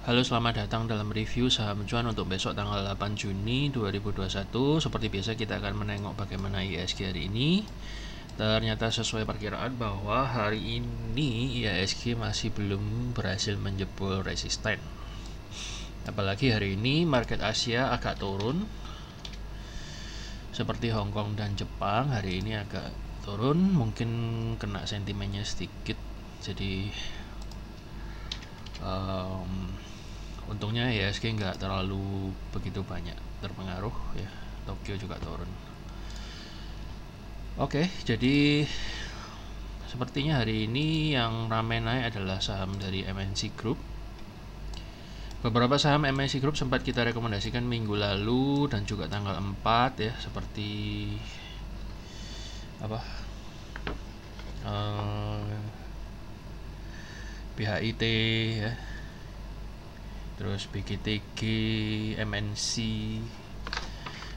Halo, selamat datang dalam review saham cuan untuk besok tanggal 8 Juni 2021. Seperti biasa kita akan menengok bagaimana IHSG hari ini. Ternyata sesuai perkiraan bahwa hari ini IHSG masih belum berhasil menjebol resisten. Apalagi hari ini market Asia agak turun. Seperti Hong Kong dan Jepang hari ini agak turun, mungkin kena sentimennya sedikit. Jadi untungnya IHSG nggak terlalu begitu banyak terpengaruh ya. Tokyo juga turun. Oke, jadi sepertinya hari ini yang ramai naik adalah saham dari MNC Group. Beberapa saham MNC Group sempat kita rekomendasikan minggu lalu dan juga tanggal 4 ya, seperti apa? BHIT ya. Terus BGTG, MNC.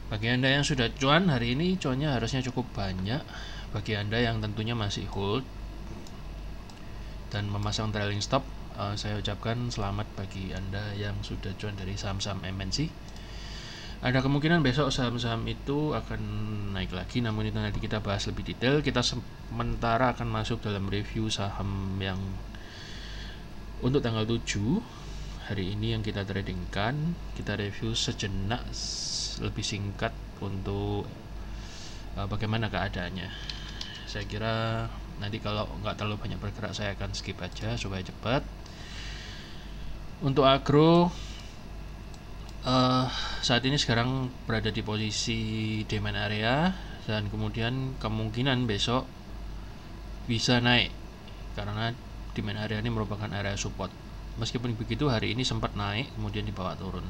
Bagi Anda yang sudah cuan hari ini, cuannya harusnya cukup banyak. Bagi Anda yang tentunya masih hold dan memasang trailing stop, saya ucapkan selamat bagi Anda yang sudah cuan dari saham-saham MNC. Ada kemungkinan besok saham-saham itu akan naik lagi, namun itu nanti kita bahas lebih detail. Kita sementara akan masuk dalam review saham yang untuk tanggal 7 hari ini yang kita tradingkan. Kita review sejenak lebih singkat untuk bagaimana keadaannya. Saya kira nanti kalau nggak terlalu banyak bergerak saya akan skip aja supaya cepat. Untuk agro saat ini sekarang berada di posisi demand area dan kemudian kemungkinan besok bisa naik karena demand area ini merupakan area support. Meskipun begitu hari ini sempat naik kemudian dibawa turun.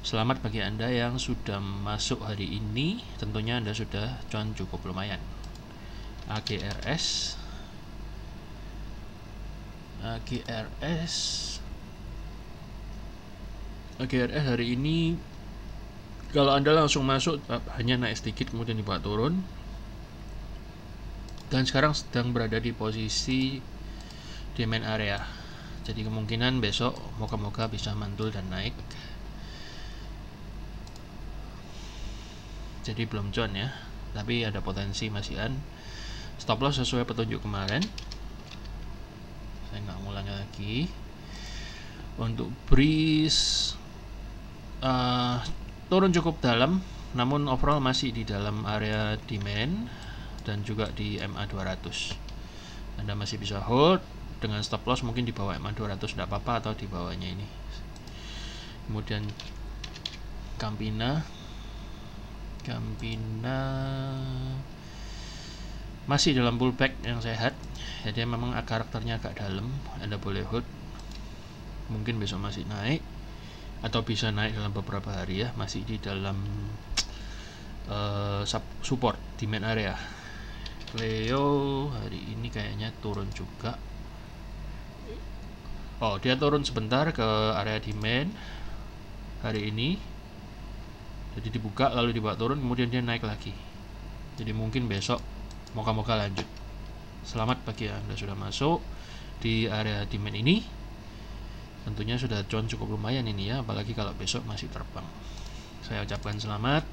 Selamat bagi Anda yang sudah masuk hari ini, tentunya Anda sudah cuan cukup lumayan. AGRS hari ini kalau Anda langsung masuk hanya naik sedikit kemudian dibawa turun, dan sekarang sedang berada di posisi demand area. Jadi kemungkinan besok moga-moga bisa mantul dan naik. Jadi belum cuan ya, tapi ada potensi masihan. Stop loss sesuai petunjuk kemarin, saya nggak ngulangi lagi. Untuk breeze turun cukup dalam, namun overall masih di dalam area demand dan juga di MA 200. Anda masih bisa hold dengan stop loss mungkin di bawah MA 200 tidak apa-apa, atau di bawahnya ini. Kemudian Campina masih dalam pullback yang sehat, jadi memang karakternya agak dalam. Anda boleh hold, mungkin besok masih naik atau bisa naik dalam beberapa hari ya, masih di dalam support demand area. Leo hari ini kayaknya turun juga. Dia turun sebentar ke area demand hari ini, jadi dibuka lalu dibawa turun kemudian dia naik lagi. Jadi mungkin besok moga-moga lanjut. Selamat bagi Anda sudah masuk di area demand ini, tentunya sudah cuan cukup lumayan ini ya, apalagi kalau besok masih terbang. Saya ucapkan selamat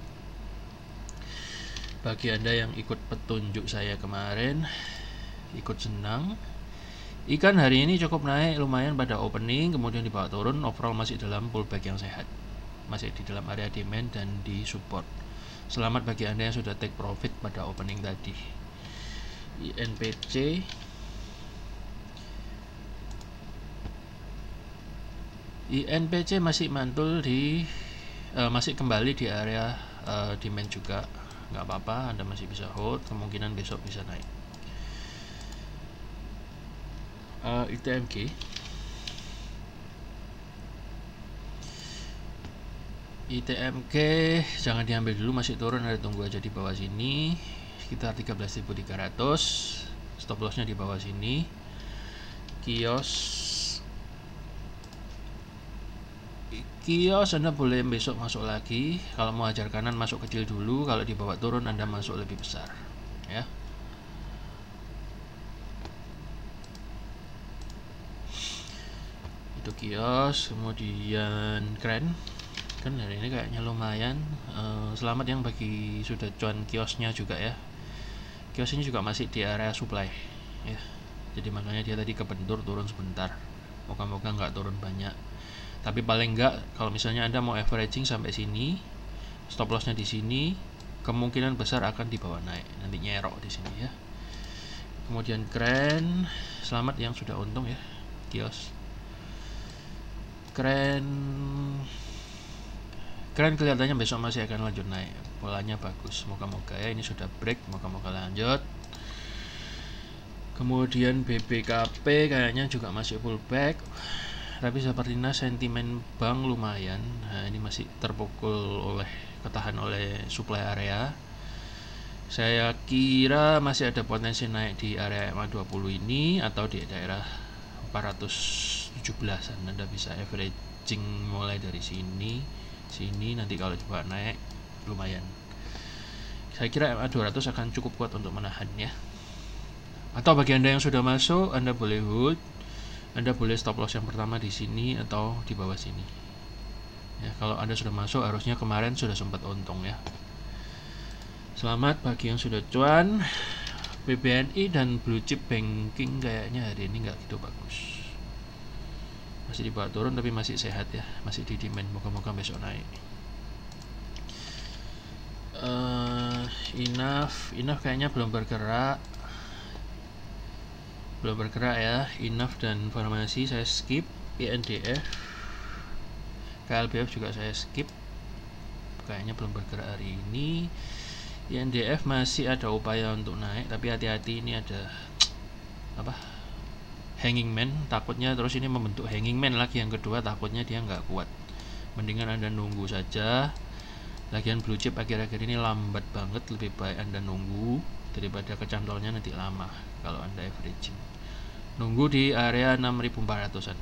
bagi Anda yang ikut petunjuk saya kemarin, ikut senang. Ikan hari ini cukup naik lumayan pada opening, kemudian dibawa turun. Overall masih dalam pullback yang sehat, masih di dalam area demand dan di support. Selamat bagi Anda yang sudah take profit pada opening tadi. INPC masih mantul di masih kembali di area demand juga, nggak apa-apa, Anda masih bisa hold, kemungkinan besok bisa naik. ITMK jangan diambil dulu, masih turun, ada tunggu aja di bawah sini sekitar 13.300. Stop lossnya di bawah sini. Kios Anda boleh besok masuk lagi. Kalau mau hajar kanan masuk kecil dulu, kalau dibawa turun Anda masuk lebih besar ya. Itu kios, kemudian keren kan hari ini kayaknya lumayan. Selamat yang bagi sudah cuan kiosnya juga ya. Kios ini juga masih di area supply ya, jadi makanya dia tadi kebentur turun sebentar. Moga-moga nggak turun banyak, tapi paling nggak kalau misalnya Anda mau averaging sampai sini, stop lossnya di sini, kemungkinan besar akan dibawa naik, nanti nyerok di sini ya. Kemudian keren, selamat yang sudah untung ya, kios. Keren kelihatannya besok masih akan lanjut naik, polanya bagus, moga-moga ya. Ini sudah break, moga-moga lanjut. Kemudian BBKP kayaknya juga masih pullback, tapi sepertinya sentimen bank lumayan. Nah, ini masih terpukul ketahan oleh supply area. Saya kira masih ada potensi naik di area MA20 ini atau di daerah 417-an. Anda bisa averaging mulai dari sini, nanti kalau coba naik lumayan. Saya kira MA200 akan cukup kuat untuk menahan ya. Atau bagi Anda yang sudah masuk, Anda boleh hold, Anda boleh stop loss yang pertama di sini atau di bawah sini. Ya, kalau Anda sudah masuk harusnya kemarin sudah sempat untung ya. Selamat bagi yang sudah cuan. BBNI dan blue chip banking kayaknya hari ini nggak gitu bagus. Masih dibawa turun tapi masih sehat ya, masih di demand, moga-moga besok naik. Enough kayaknya belum bergerak ya. Enough dan Farmasi saya skip. INDF, KLBF juga saya skip, kayaknya belum bergerak hari ini. INDF masih ada upaya untuk naik, tapi hati-hati, ini ada hanging man, takutnya terus ini membentuk hanging man lagi yang kedua, takutnya dia nggak kuat. Mendingan Anda nunggu saja. Lagian blue chip akhir-akhir ini lambat banget, lebih baik Anda nunggu daripada kecantolnya nanti lama kalau Anda averaging. Nunggu di area 6400-an.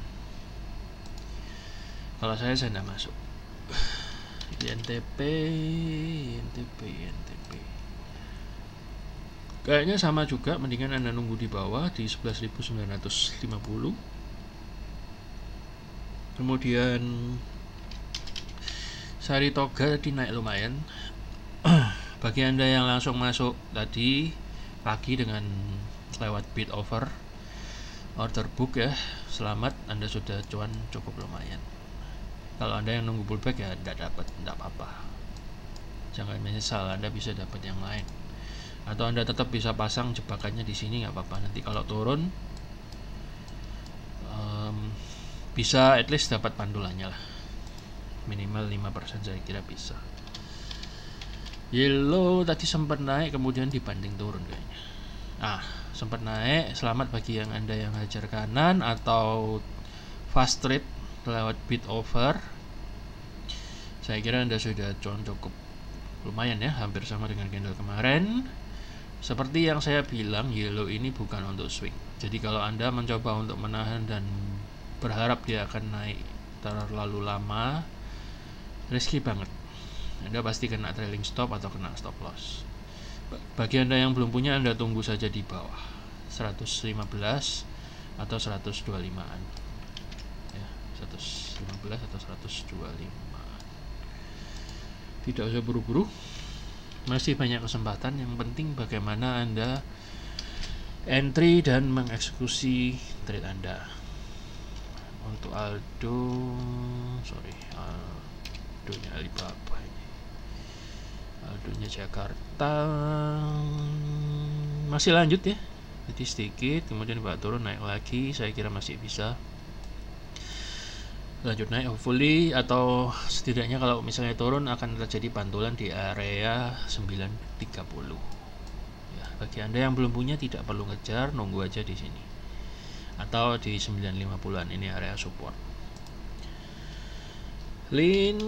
Kalau saya tidak masuk. INTP. Kayaknya sama juga, mendingan Anda nunggu di bawah di 11.950. Kemudian Saritoga tadi naik lumayan. Bagi Anda yang langsung masuk tadi pagi dengan lewat bid over order book ya, selamat, Anda sudah cuan cukup lumayan. Kalau Anda yang nunggu pullback ya tidak dapat, tidak apa-apa, jangan menyesal, Anda bisa dapat yang lain. Atau Anda tetap bisa pasang jebakannya di sini, nggak apa-apa. Nanti kalau turun bisa at least dapat pandulannya lah, minimal 5% saya kira bisa. Yellow tadi sempat naik kemudian dibanding turun kayaknya. Sempat naik, selamat bagi yang Anda yang hajar kanan atau fast trade lewat bid over. Saya kira Anda sudah cuan cukup lumayan ya, hampir sama dengan candle kemarin. Seperti yang saya bilang, yellow ini bukan untuk swing. Jadi kalau Anda mencoba untuk menahan dan berharap dia akan naik terlalu lama, risky banget. Anda pasti kena trailing stop atau kena stop loss. Bagi Anda yang belum punya, Anda tunggu saja di bawah 115 atau 125-an ya, 115 atau 125. Tidak usah buru-buru, masih banyak kesempatan. Yang penting bagaimana Anda entry dan mengeksekusi trade Anda. Untuk Aldonya Alibaba ini, Aldonya Jakarta masih lanjut ya, jadi sedikit kemudian bawa turun, naik lagi, saya kira masih bisa lanjut naik hopefully, atau setidaknya kalau misalnya turun akan terjadi pantulan di area 930 ya. Bagi Anda yang belum punya tidak perlu ngejar, nunggu aja di sini atau di 950-an, ini area support. Link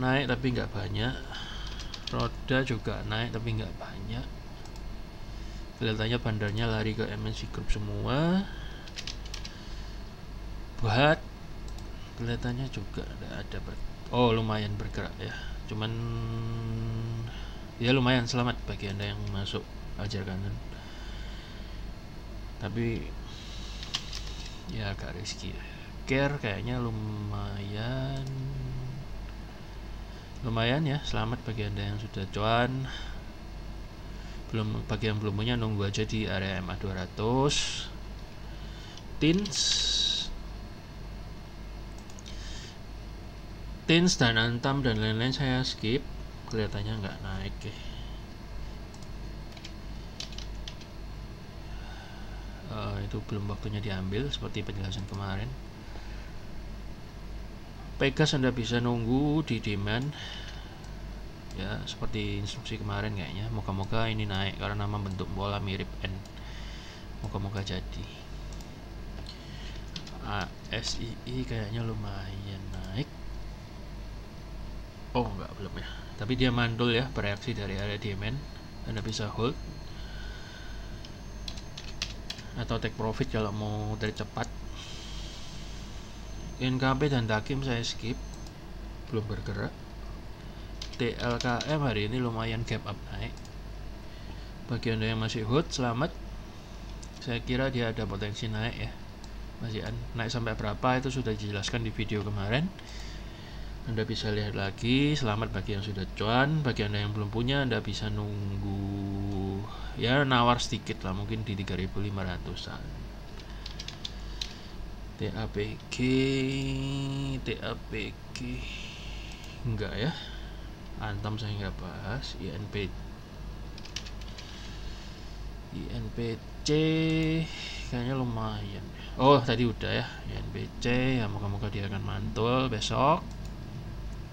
naik tapi nggak banyak, roda juga naik tapi nggak banyak. Kelihatannya bandarnya lari ke MNC Group semua. Buat kelihatannya juga ada lumayan bergerak ya, cuman ya lumayan. Selamat bagi Anda yang masuk ajar kanan. tapi ya agak risky. Care kayaknya lumayan ya. Selamat bagi Anda yang sudah cuan. Bagi yang belum punya, nunggu aja di area MA 200. Tins dan Antam dan lain-lain saya skip, kelihatannya nggak naik ya. Itu belum waktunya diambil seperti penjelasan kemarin. Pegas Anda bisa nunggu di demand ya, seperti instruksi kemarin kayaknya. Moga-moga ini naik karena membentuk bola mirip N. Moga-moga jadi. ASII kayaknya lumayan naik. Oh enggak, belum ya. Tapi dia mandul ya, bereaksi dari area demand. Anda bisa hold atau take profit kalau mau trade cepat. NKP dan Takim saya skip, belum bergerak. TLKM hari ini lumayan gap up naik. Bagi Anda yang masih hold, selamat. Saya kira dia ada potensi naik ya. Masih naik sampai berapa itu sudah dijelaskan di video kemarin. Anda bisa lihat lagi. Selamat bagi yang sudah cuan. Bagi Anda yang belum punya, Anda bisa nunggu ya, nawar sedikit lah, mungkin di 3.500an. TAPG enggak ya. Antam saya nggak bahas. INPC kayaknya lumayan. Oh tadi udah ya. INPC ya, moga-moga dia akan mantul besok.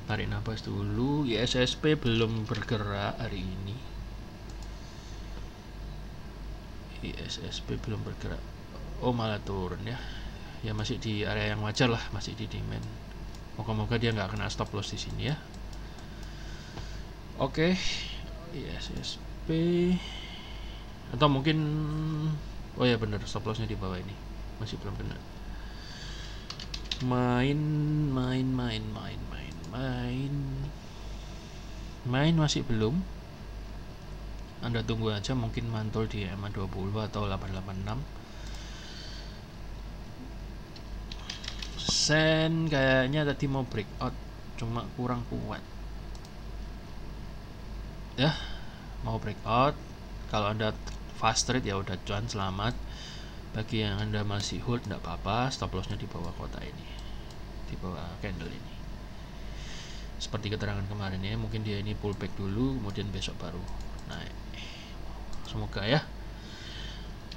Tarik nafas dulu. ISSP belum bergerak hari ini. ISSP belum bergerak. Oh malah turun ya. Ya masih di area yang wajar lah, masih di demand. Moga-moga dia nggak kena stop loss di sini ya. Oke, ISSP atau mungkin, oh ya bener, stop lossnya di bawah ini, masih belum kena. Main masih belum. Anda tunggu aja, mungkin mantul di MA 20 atau 886. Sen kayaknya tadi mau breakout, cuma kurang kuat ya, mau breakout. Kalau Anda fast trade ya udah cuan, selamat. Bagi yang Anda masih hold enggak apa-apa, stop lossnya di bawah kotak ini, di bawah candle ini, seperti keterangan kemarin ya. Mungkin dia ini pullback dulu, kemudian besok baru naik, semoga ya.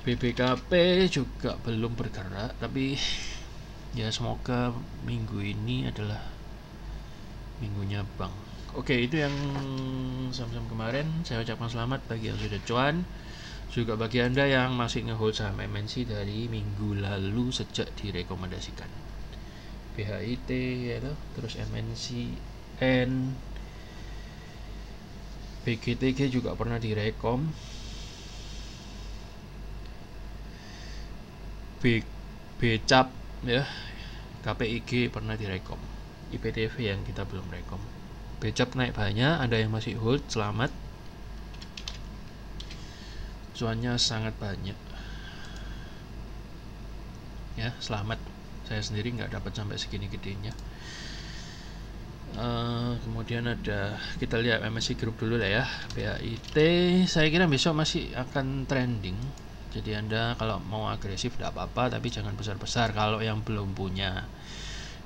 BBKP juga belum bergerak, tapi ya semoga minggu ini adalah minggunya bank. Oke, itu yang saham-saham kemarin. Saya ucapkan selamat bagi yang sudah cuan, juga bagi Anda yang masih ngehold saham MNC dari minggu lalu sejak direkomendasikan. BHIT ya, terus MNC N, BGTG juga pernah direkom. BCAP ya, KPIG pernah direkom. IPTV yang kita belum rekom. BCAP naik banyak. Ada yang masih hold, selamat. Cuannya sangat banyak ya, selamat. Saya sendiri nggak dapat sampai segini gedenya. Kemudian ada, kita lihat MSC Group dulu lah ya. BAIT saya kira besok masih akan trending. Jadi Anda kalau mau agresif tidak apa-apa, tapi jangan besar-besar kalau yang belum punya.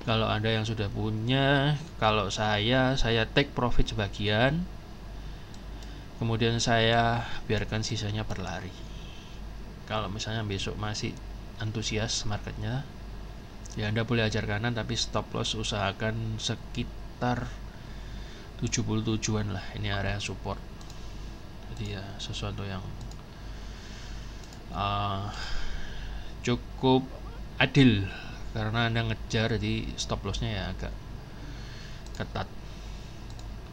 Kalau Anda yang sudah punya, kalau saya take profit sebagian, kemudian saya biarkan sisanya berlari. Kalau misalnya besok masih antusias marketnya, ya Anda boleh ajar kanan, tapi stop loss usahakan sekitar 77-an lah. Ini area support. Jadi ya sesuatu yang cukup adil, karena Anda ngejar di stop lossnya ya agak ketat.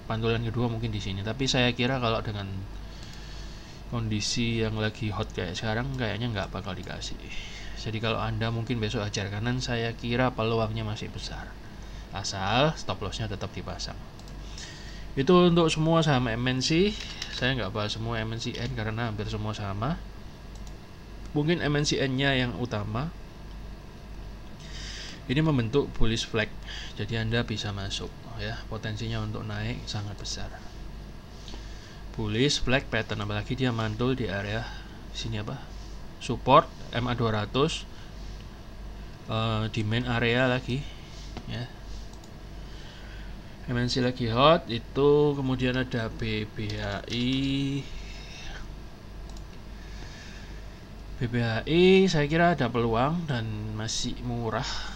Pantulan kedua mungkin di sini, tapi saya kira kalau dengan kondisi yang lagi hot kayak sekarang kayaknya nggak bakal dikasih. Jadi kalau Anda mungkin besok ajar kanan, saya kira peluangnya masih besar, asal stop lossnya tetap dipasang. Itu untuk semua saham MNC. Saya nggak bahas semua MNCN karena hampir semua sama. Mungkin MNCN nya yang utama ini membentuk bullish flag, jadi Anda bisa masuk ya, potensinya untuk naik sangat besar. Bullish flag pattern, apalagi dia mantul di area sini apa, support MA200, di main area lagi ya. MNC lagi hot itu, kemudian ada BBHI. BBHI saya kira ada peluang dan masih murah.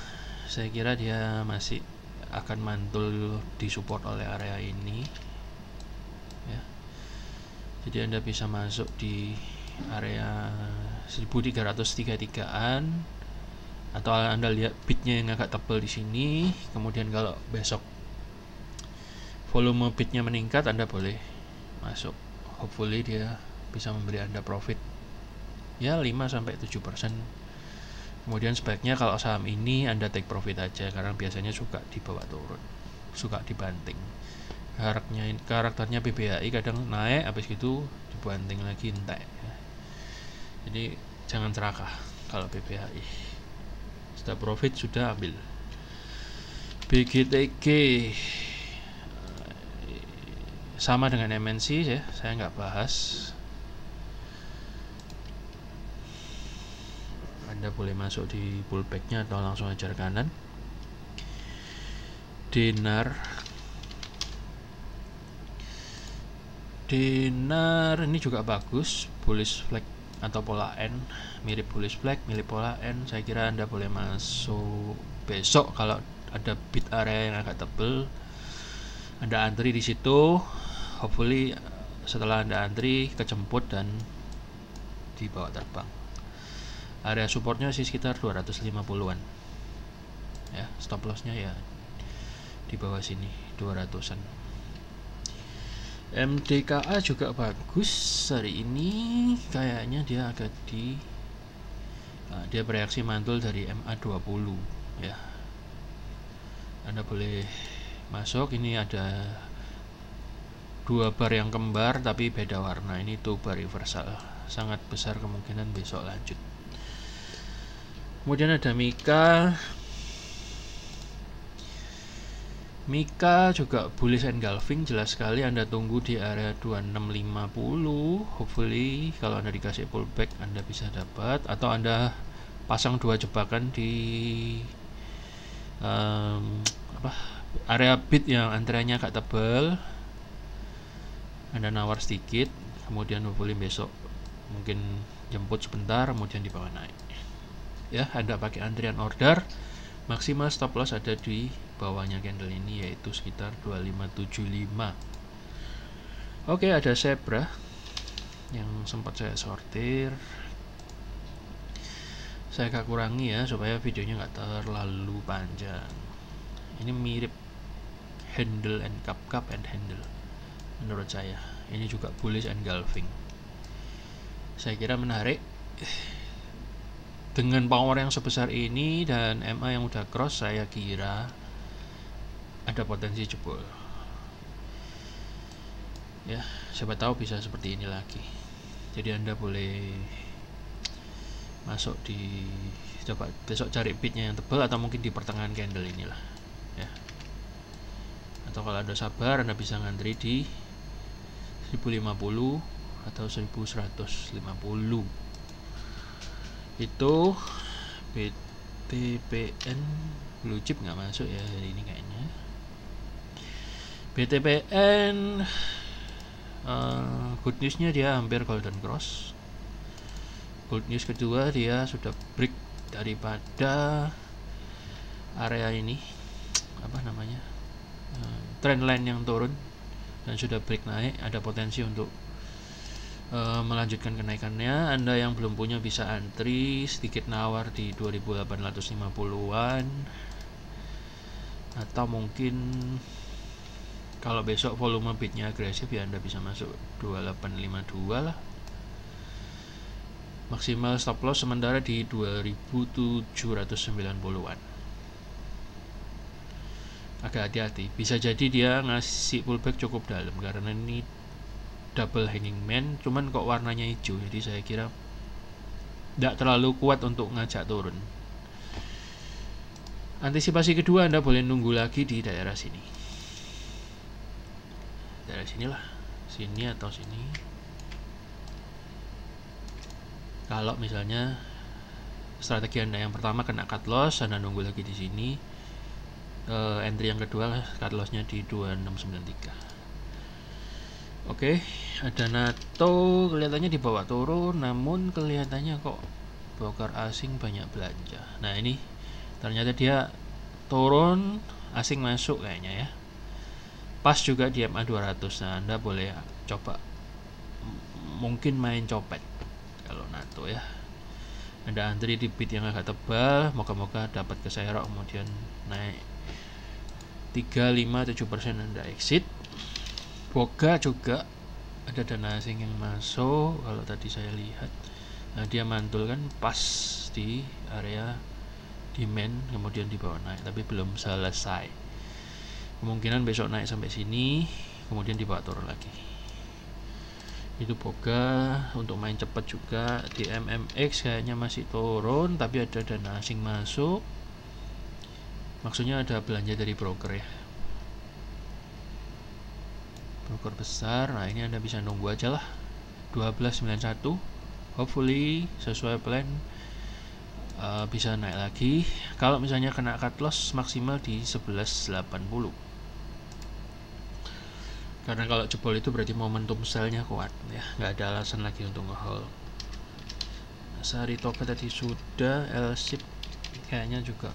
Saya kira dia masih akan mantul disupport oleh area ini ya. Jadi Anda bisa masuk di area 1333-an, atau Anda lihat bidnya yang agak tebal di sini. Kemudian kalau besok volume bidnya meningkat, Anda boleh masuk. Hopefully dia bisa memberi Anda profit ya 5-7%. Kemudian sebaiknya kalau saham ini Anda take profit aja, karena biasanya suka dibawa turun, suka dibanting. Karakternya BBHI kadang naik, habis gitu dibanting lagi entek ya. Jadi jangan serakah kalau BBHI. Sudah profit sudah ambil. BGTG sama dengan MNC ya, saya nggak bahas. Anda boleh masuk di pullbacknya atau langsung ajar kanan. Dinar ini juga bagus, bullish flag atau pola N, mirip bullish flag, mirip pola N. Saya kira Anda boleh masuk besok kalau ada bid area yang agak tebal. Anda antri di situ, hopefully setelah Anda antri kejemput dan dibawa terbang. Area supportnya sih sekitar 250-an ya, stop lossnya ya di bawah sini 200-an. MDKA juga bagus hari ini, kayaknya dia agak dia bereaksi mantul dari MA20 ya. Anda boleh masuk. Ini ada 2 bar yang kembar tapi beda warna, ini tuh bar reversal, sangat besar kemungkinan besok lanjut. Kemudian ada Mika juga bullish engulfing, jelas sekali. Anda tunggu di area 2650. Hopefully kalau Anda dikasih pullback Anda bisa dapat, atau Anda pasang 2 jebakan di area bid yang antriannya agak tebal. Anda nawar sedikit, kemudian hopefully besok mungkin jemput sebentar, kemudian dibawa naik ya. Anda pakai antrian order, maksimal stop loss ada di bawahnya candle ini, yaitu sekitar 2575. Oke, ada Zebra yang sempat saya sortir. Saya agak kurangi ya supaya videonya nggak terlalu panjang. Ini mirip handle and cup and handle menurut saya. Ini juga bullish engulfing, saya kira menarik. Dengan power yang sebesar ini dan MA yang udah cross, saya kira ada potensi jebol ya. Siapa tahu bisa seperti ini lagi. Jadi Anda boleh masuk di, coba besok cari bidnya yang tebal, atau mungkin di pertengahan candle inilah ya. Atau kalau Anda sabar, Anda bisa ngantri di 1050 atau 1150. Itu BTPN blue chip nggak masuk ya hari ini kayaknya. BTPN good newsnya dia hampir golden cross. Good news kedua, dia sudah break daripada area ini, apa namanya, trendline yang turun, dan sudah break naik. Ada potensi untuk melanjutkan kenaikannya. Anda yang belum punya bisa antri, sedikit nawar di 2850-an, atau mungkin kalau besok volume bidnya agresif ya Anda bisa masuk 2852 lah. Maksimal stop loss sementara di 2790-an. Agak hati-hati, bisa jadi dia ngasih pullback cukup dalam karena ini double hanging man, cuman kok warnanya hijau, jadi saya kira tidak terlalu kuat untuk ngajak turun. Antisipasi kedua, Anda boleh nunggu lagi di daerah sini. Daerah sinilah, sini atau sini. Kalau misalnya strategi Anda yang pertama kena cut loss, Anda nunggu lagi di sini. Entry yang kedua cut lossnya di 2693. Oke, ada NATO kelihatannya dibawa turun, namun kelihatannya kok broker asing banyak belanja. Nah ini ternyata dia turun, asing masuk kayaknya ya. Pas juga di MA 200. Nah, Anda boleh coba mungkin main copet kalau NATO ya. Ada antri di bid yang agak tebal, moga-moga dapat keserok kemudian naik 3-5-7% Anda exit. Boga juga ada dana asing yang masuk kalau tadi saya lihat. Nah, dia mantul kan pas di area demand, kemudian dibawa naik tapi belum selesai. Kemungkinan besok naik sampai sini, kemudian dibawa turun lagi. Itu boga. Untuk main cepat juga di MMX kayaknya masih turun tapi ada dana asing masuk. Maksudnya ada belanja dari broker ya, broker besar. Nah ini Anda bisa nunggu aja lah 1291, hopefully sesuai plan. Bisa naik lagi. Kalau misalnya kena cut loss maksimal di 1180, karena kalau jebol itu berarti momentum sell-nya kuat ya, nggak ada alasan lagi untuk nge-hold. Sari Toka tadi sudah, L-ship kayaknya juga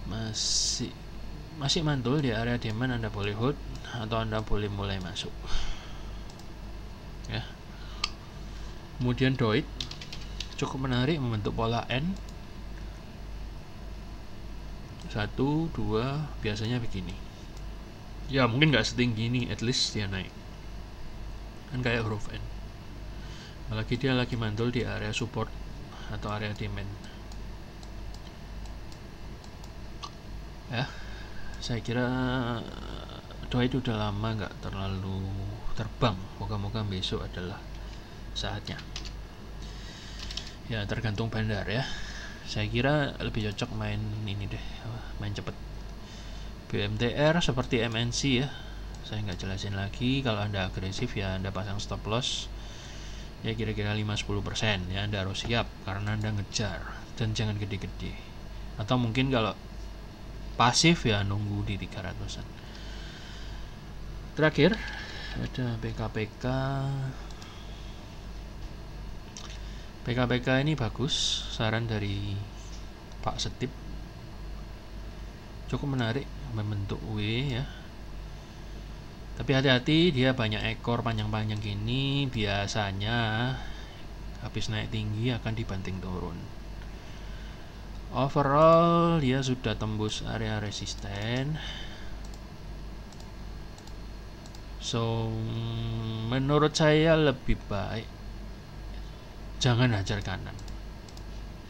masih mantul di area demand. Anda boleh hold atau Anda boleh mulai masuk ya. Kemudian Doit cukup menarik, membentuk pola N 1, 2, biasanya begini ya, mungkin nggak setinggi ini, at least dia naik kan kayak huruf N. Apalagi dia lagi mantul di area support atau area demand ya. Saya kira Doit udah lama nggak terlalu terbang, moga-moga besok adalah saatnya ya, tergantung bandar ya. Saya kira lebih cocok main ini deh, main cepet. BMTR seperti MNC ya, saya nggak jelasin lagi. Kalau Anda agresif ya Anda pasang stop loss ya kira-kira 5-10% ya, Anda harus siap karena Anda ngejar, dan jangan gede-gede. Atau mungkin kalau pasif ya nunggu di 300-an. Terakhir ada PKPK. PKPK ini bagus, saran dari Pak Setip, cukup menarik, membentuk W ya. Tapi hati-hati, dia banyak ekor panjang-panjang gini, biasanya habis naik tinggi akan dibanting turun. Overall dia sudah tembus area resisten. So menurut saya lebih baik jangan hajar kanan.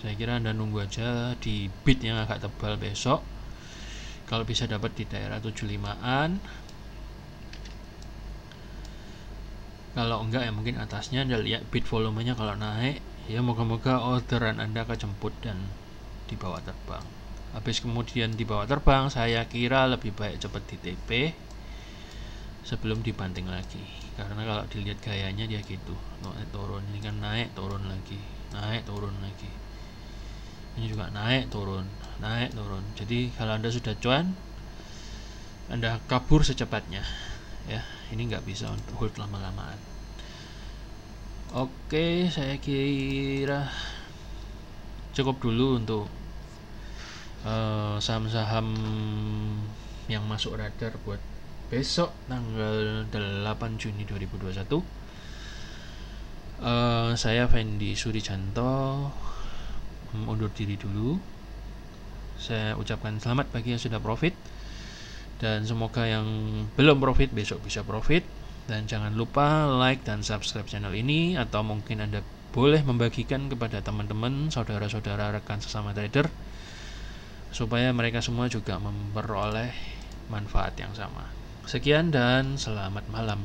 Saya kira Anda nunggu aja di bid yang agak tebal besok. Kalau bisa dapat di daerah 75-an. Kalau enggak ya mungkin atasnya. Anda lihat bid volumenya kalau naik ya, moga-moga orderan Anda kejemput dan dibawa terbang. Habis kemudian dibawa terbang, saya kira lebih baik cepat di TP sebelum dibanting lagi. Karena kalau dilihat gayanya dia gitu, naik turun, ini kan naik turun lagi, naik turun lagi, ini juga naik turun, naik turun. Jadi kalau Anda sudah cuan, Anda kabur secepatnya ya. Ini nggak bisa untuk hold lama-lamaan. Oke, saya kira cukup dulu untuk saham-saham yang masuk radar buat besok tanggal 8 Juni 2021. Saya Fendi Surijanto undur diri dulu. Saya ucapkan selamat bagi yang sudah profit, dan semoga yang belum profit besok bisa profit. Dan jangan lupa like dan subscribe channel ini, atau mungkin Anda boleh membagikan kepada teman-teman, saudara-saudara, rekan sesama trader, supaya mereka semua juga memperoleh manfaat yang sama. Sekian dan selamat malam.